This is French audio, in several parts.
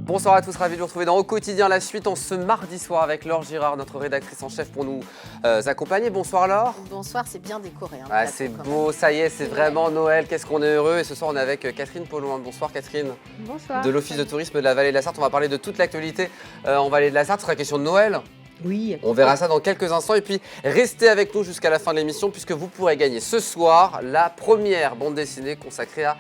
Bonsoir à tous, ravi de vous retrouver dans Au Quotidien, la suite en ce mardi soir avec Laure Girard, notre rédactrice en chef pour nous accompagner. Bonsoir Laure. Bonsoir, c'est bien décoré. Hein, ah, c'est beau, ça y est, c'est vraiment Noël, qu'est-ce qu'on est heureux. Et ce soir on est avec Catherine Paulouin. Bonsoir Catherine. Bonsoir. De l'Office de tourisme de la Vallée de la Sarthe. On va parler de toute l'actualité en Vallée de la Sarthe, ce sera question de Noël. Oui. On verra ça dans quelques instants et puis restez avec nous jusqu'à la fin de l'émission puisque vous pourrez gagner ce soir la première bande dessinée consacrée à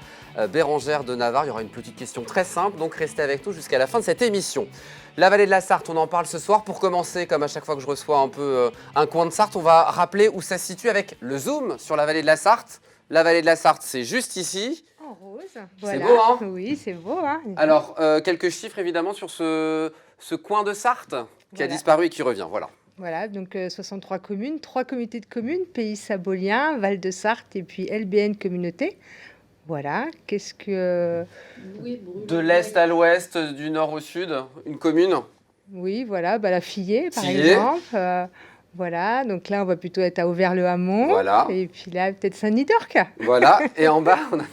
Bérengère de Navarre. Il y aura une petite question très simple, donc restez avec nous jusqu'à la fin de cette émission. La Vallée de la Sarthe, on en parle ce soir. Pour commencer, comme à chaque fois que je reçois un peu un coin de Sarthe, on va rappeler où ça se situe avec le zoom sur la Vallée de la Sarthe. La Vallée de la Sarthe, c'est juste ici. En rose. Voilà. C'est beau, hein? Oui, c'est beau, hein? Alors, quelques chiffres évidemment sur ce coin de Sarthe qui a disparu et qui revient, voilà. Voilà, donc 63 communes, 3 comités de communes, Pays Sabolien, Val de Sarthe et puis LBN Communauté. Voilà, qu'est-ce que... De l'est à l'ouest, du nord au sud, une commune. Oui, voilà, la Fillée par exemple. Voilà, donc là on va plutôt être à Auvers-le-Hamon. Voilà. Et puis là peut-être Saint-Denis d'Orc. Voilà, et en bas on a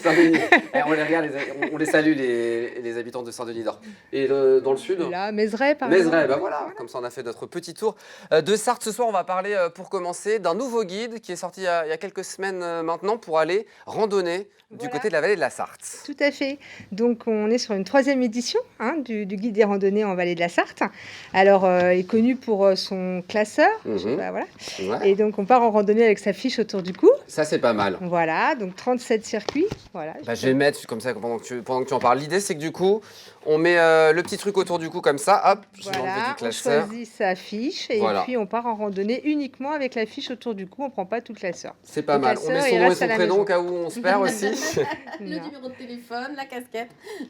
Saint-Denis. On les regarde, on les salue les habitants de Saint-Denis d'Orc. Et dans le sud là, Mézeray par exemple. Mézeray, voilà, comme ça on a fait notre petit tour de Sarthe. Ce soir on va parler pour commencer d'un nouveau guide qui est sorti il y a quelques semaines maintenant pour aller randonner du côté de la Vallée de la Sarthe. Tout à fait. Donc on est sur une 3e édition du guide des randonnées en Vallée de la Sarthe. Alors il est connu pour son classeur. Voilà. Ouais. Et donc on part en randonnée avec sa fiche autour du cou. Ça c'est pas mal. Voilà, donc 37 circuits. Voilà, je vais mettre comme ça pendant que tu en parles. L'idée c'est que du coup on met le petit truc autour du cou comme ça. Hop, je vais enlever du classeur. On choisit sa fiche et puis on part en randonnée uniquement avec la fiche autour du cou. On prend pas tout le classeur. C'est pas mal. On met son nom et son prénom au cas où on se perd aussi. Le numéro de téléphone, la casquette.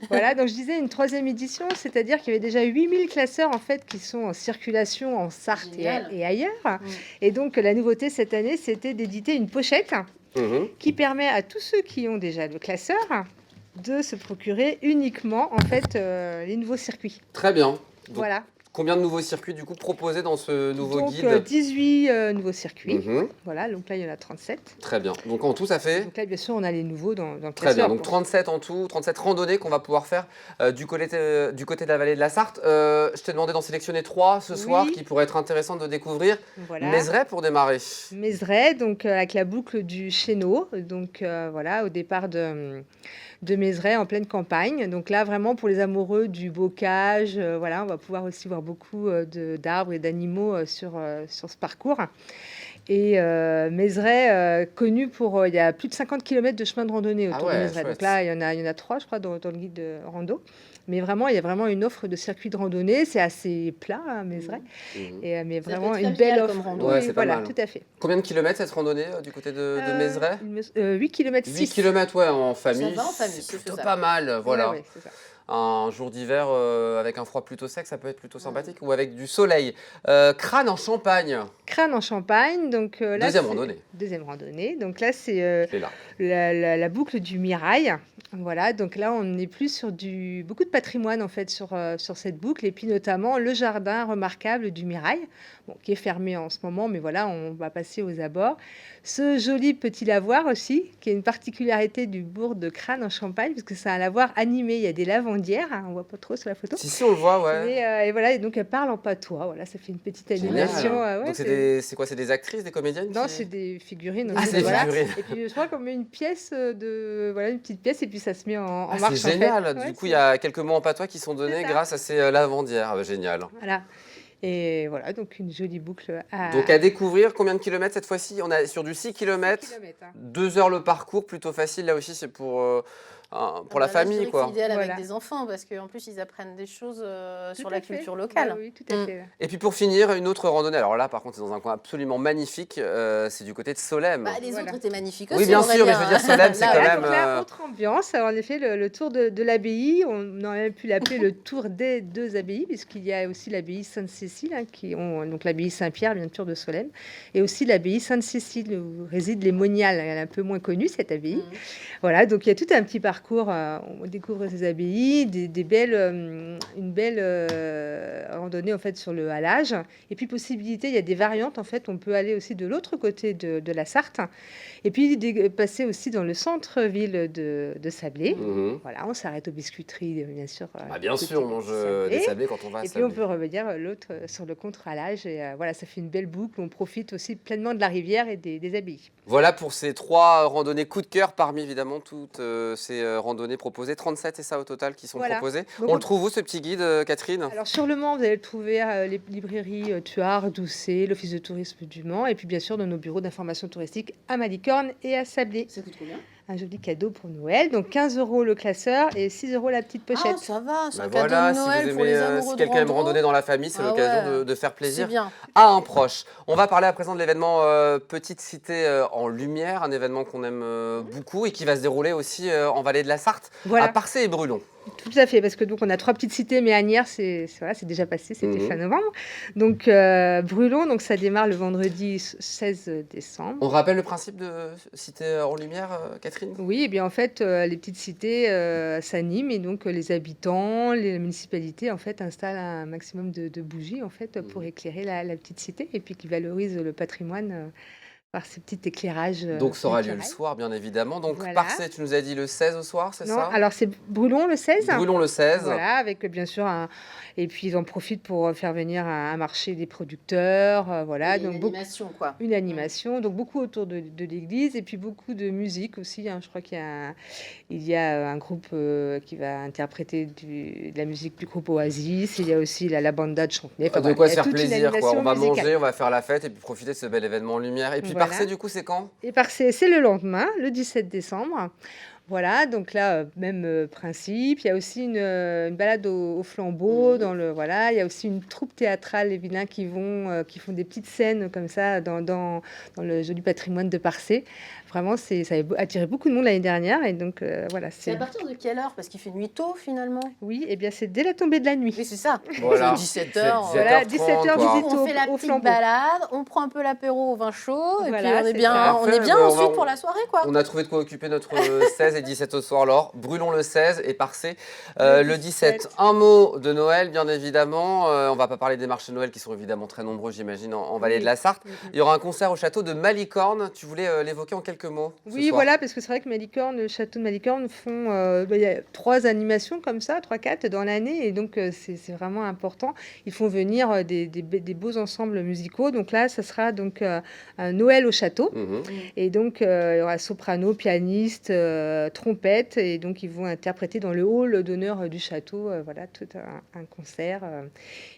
Voilà, donc je disais une 3e édition, c'est-à-dire qu'il y avait déjà 8000 classeurs en fait qui sont en circulation en Sarthe et ailleurs. Et donc la nouveauté cette année, c'était d'éditer une pochette qui permet à tous ceux qui ont déjà le classeur de se procurer uniquement en fait les nouveaux circuits. Très bien. Donc, voilà. Combien de nouveaux circuits du coup proposés dans ce nouveau guide? 18 nouveaux circuits. Voilà, donc là il y en a 37. Très bien. Donc en tout ça fait. Donc là bien sûr on a les nouveaux dans le classeur. Très bien. Donc 37 en tout, 37 randonnées qu'on va pouvoir faire du côté de la Vallée de la Sarthe. Je t'ai demandé d'en sélectionner 3 ce soir qui pourraient être intéressantes de découvrir. Voilà. Mézeray pour démarrer. Mézeray, donc avec la boucle du Chéneau. Donc voilà, au départ de Mézeray en pleine campagne. Donc là, vraiment pour les amoureux du bocage, voilà, on va pouvoir aussi voir beaucoup d'arbres et d'animaux sur ce parcours. Et Mézeray, connu pour... il y a plus de 50 km de chemin de randonnée autour de Mézeray. Donc là, il y en a 3, je crois, dans le guide de rando. Mais vraiment, il y a vraiment une offre de circuit de randonnée. C'est assez plat, Mézeray. Mais vraiment une belle offre. Ouais, c'est pas mal. Tout à fait. Combien de kilomètres cette randonnée du côté de Mézeray? 8 km 6. 8 km, ouais, en famille. Ça va en famille, c'est plutôt pas mal, voilà. Ouais, c'est ça. Un jour d'hiver avec un froid plutôt sec, ça peut être plutôt sympathique, ou avec du soleil. Crâne en Champagne. Crâne en Champagne, donc là, deuxième randonnée. Donc là, c'est la boucle du Mirail. Voilà, donc là, on est plus sur beaucoup de patrimoine en fait sur cette boucle, et puis notamment le jardin remarquable du Mirail, qui est fermé en ce moment, mais voilà, on va passer aux abords. Ce joli petit lavoir aussi, qui est une particularité du bourg de Crâne en Champagne, parce que c'est un lavoir animé. Il y a des lavandières, on voit pas trop sur la photo. Si, on le voit, ouais. Et voilà, et donc elle parle en patois. Voilà, ça fait une petite animation. Donc c'est quoi, c'est des actrices, des comédiennes? Non, c'est des figurines. Ah, c'est des figurines. Et puis je crois qu'on met une pièce une petite pièce, et puis ça se met en marche. C'est génial. Du coup, il y a quelques mots en patois qui sont donnés grâce à ces lavandières. Génial. Voilà. Et voilà, donc une jolie boucle Donc à découvrir, combien de kilomètres cette fois-ci? On est sur du 6 km, 2 heures le parcours, plutôt facile. Là aussi, c'est pour la famille, quoi. C'est idéal avec des enfants, parce qu'en plus, ils apprennent des choses sur la culture locale. Oui, tout à fait. Et puis pour finir, une autre randonnée. Alors là, par contre, c'est dans un coin absolument magnifique. C'est du côté de Solesmes. Les autres étaient magnifiques aussi. Oui, bien sûr, mais je veux dire, Solesmes, c'est quand même... autre ambiance. Alors, en effet, le tour de l'abbaye, on aurait pu l'appeler le tour des 2 abbayes, puisqu'il y a aussi l'abbaye Sainte-Cécile, donc l'abbaye Saint-Pierre, bien sûr, de Solesmes, et aussi l'abbaye Sainte-Cécile, où résident les Moniales. Elle est un peu moins connue, cette abbaye. Voilà, donc il y a tout un petit parcours. On découvre ces abbayes, une belle randonnée en fait sur le halage. Et puis possibilité, il y a des variantes en fait. On peut aller aussi de l'autre côté de la Sarthe. Et puis passer aussi dans le centre-ville de Sablé. Voilà, on s'arrête aux biscuiteries, bien sûr. Bien sûr, on mange des sablés quand on va à Et Sablé. puis on peut revenir l'autre sur le contre-halage. Et voilà, ça fait une belle boucle. On profite aussi pleinement de la rivière et des abbayes. Voilà pour ces 3 randonnées coup de cœur parmi évidemment toutes ces randonnées proposées. 37 et ça au total qui sont proposées. Donc, on le trouve où ce petit guide, Catherine? Alors sur le Mans, vous allez le trouver à les librairies Tuard, Doucet, l'Office de tourisme du Mans et puis bien sûr dans nos bureaux d'information touristique à Malicorne et à Sablé. Ça coûte combien? Un joli cadeau pour Noël. Donc 15 € le classeur et 6 € la petite pochette. Ah, ça va, c'est un Voilà, cadeau de si Noël vous pour les aimez, amoureux si de quelqu'un aime rando. randonner dans la famille, c'est Ah l'occasion ouais. de faire C'est plaisir bien. à un proche. On va parler à présent de l'événement Petite Cité en Lumière, un événement qu'on aime beaucoup et qui va se dérouler aussi en vallée de la Sarthe, Voilà. à Parcé et Brulon. Tout à fait, parce que donc on a 3 petites cités, mais Asnières, c'est déjà passé, c'était fin novembre. Donc Brulon, donc ça démarre le vendredi 16 décembre. On rappelle le principe de Cité en Lumière, Catherine? Oui, et bien en fait, les petites cités s'animent et donc les habitants, les municipalités en fait installent un maximum de bougies en fait pour éclairer la petite cité et puis qui valorisent le patrimoine par ces petits éclairages. Donc ça aura lieu le naturels. soir, bien évidemment. Donc Voilà. Parcé, tu nous as dit le 16 au soir, c'est Non, ça? alors c'est Brulon le 16. Brulon le 16. Voilà, avec bien sûr et puis ils en profitent pour faire venir un marché des producteurs, voilà, Une donc beaucoup animation, quoi. une animation, donc beaucoup autour de l'église et puis beaucoup de musique aussi, hein. Je crois il y a un groupe qui va interpréter de la musique du groupe Oasis. Il y a aussi la banda de Chantenay. Enfin, De voilà, quoi il y se a faire toute une plaisir, quoi. animation On va musicale. manger, on va faire la fête et puis profiter de ce bel événement en lumière. Et puis Voilà. Parcé, du coup, c'est quand? Et c'est le lendemain, le 17 décembre. Voilà, donc là, même principe. Il y a aussi une balade au flambeau. Voilà, il y a aussi une troupe théâtrale, les vilains, qui font des petites scènes comme ça dans le joli patrimoine de Parcé. Vraiment, ça a attiré beaucoup de monde l'année dernière. Et donc, voilà. C'est à partir de quelle heure? Parce qu'il fait nuit tôt, finalement. Oui, et bien c'est dès la tombée de la nuit. Oui, c'est ça. Voilà. C'est 17h. C'est Voilà, 17h30, 17h, quoi. visite On fait la au petite flambeau. balade, on prend un peu l'apéro au vin chaud, et Voilà, puis on c'est est bien, ça. on est bien Après, ensuite on- pour la soirée, quoi. On a trouvé de quoi occuper notre 16 et 17 au soir, Laure. Brûlons le 16 et Parcé le 17. Un mot de Noël, bien évidemment. On va pas parler des marchés de Noël qui sont évidemment très nombreux, j'imagine, en vallée de la Sarthe. Il y aura un concert au château de Malicorne. Tu voulais l'évoquer en quelques mots ce Oui, soir. voilà, parce que c'est vrai que Malicorne, le château de Malicorne il y a 3 animations comme ça, 3-4 dans l'année, et donc c'est vraiment important. Ils font venir des beaux ensembles musicaux. Donc là, ça sera donc un Noël au château, et donc il y aura soprano, pianiste, trompette, et donc ils vont interpréter dans le hall d'honneur du château, voilà, tout un concert.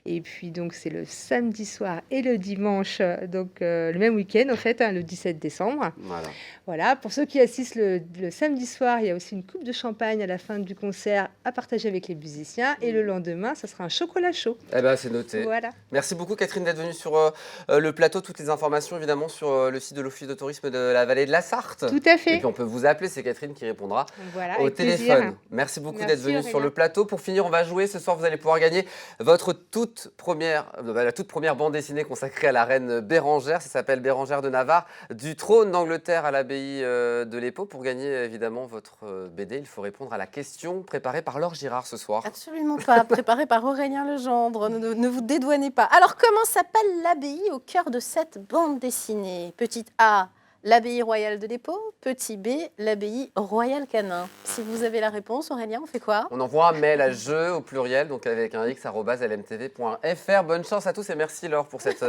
Et puis donc c'est le samedi soir et le dimanche, donc le même week-end en fait, hein, le 17 décembre. Voilà. Voilà, pour ceux qui assistent le samedi soir, il y a aussi une coupe de champagne à la fin du concert à partager avec les musiciens. Et le lendemain, ça sera un chocolat chaud. Eh ben, c'est noté. Voilà. Merci beaucoup, Catherine, d'être venue sur le plateau. Toutes les informations, évidemment, sur le site de l'Office de tourisme de la vallée de la Sarthe. Tout à Et fait. puis, on peut vous appeler, c'est Catherine qui répondra Voilà, au avec téléphone. plaisir. Merci beaucoup Merci, d'être venue Aurélien. sur le plateau. Pour finir, on va jouer. Ce soir, vous allez pouvoir gagner votre la toute première bande dessinée consacrée à la reine Bérengère. Ça s'appelle Bérengère de Navarre, du trône d'Angleterre à l'abbaye de l'Épau. Pour gagner, évidemment, votre BD, il faut répondre à la question préparée par Laure Girard ce soir. Absolument pas, préparé par Aurélien Legendre, ne vous dédouanez pas. Alors, comment s'appelle l'abbaye au cœur de cette bande dessinée? Petit A, l'abbaye royale de l'Épau. Petit B, l'abbaye royale Canin. Si vous avez la réponse, Aurélien, on fait quoi? On envoie un mail à jeu au pluriel, donc avec un x@lmtv.fr. Bonne chance à tous et merci Laure pour cette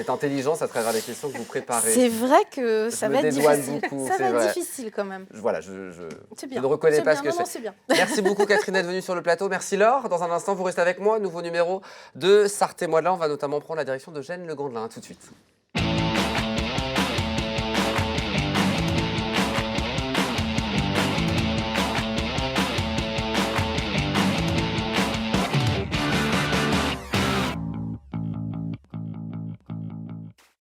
intelligence à travers les questions que vous préparez. C'est vrai que ça me va être dédouane difficile. beaucoup, Ça c'est va être vrai. difficile quand même. Voilà, C'est je bien. ne reconnais C'est pas bien. ce que Non, non, c'est. c'est bien. Merci beaucoup Catherine d'être venue sur le plateau. Merci Laure. Dans un instant, vous restez avec moi. Nouveau numéro de Sarthe et moi de là. On va notamment prendre la direction de Gênes Le Gandelin. À tout de suite.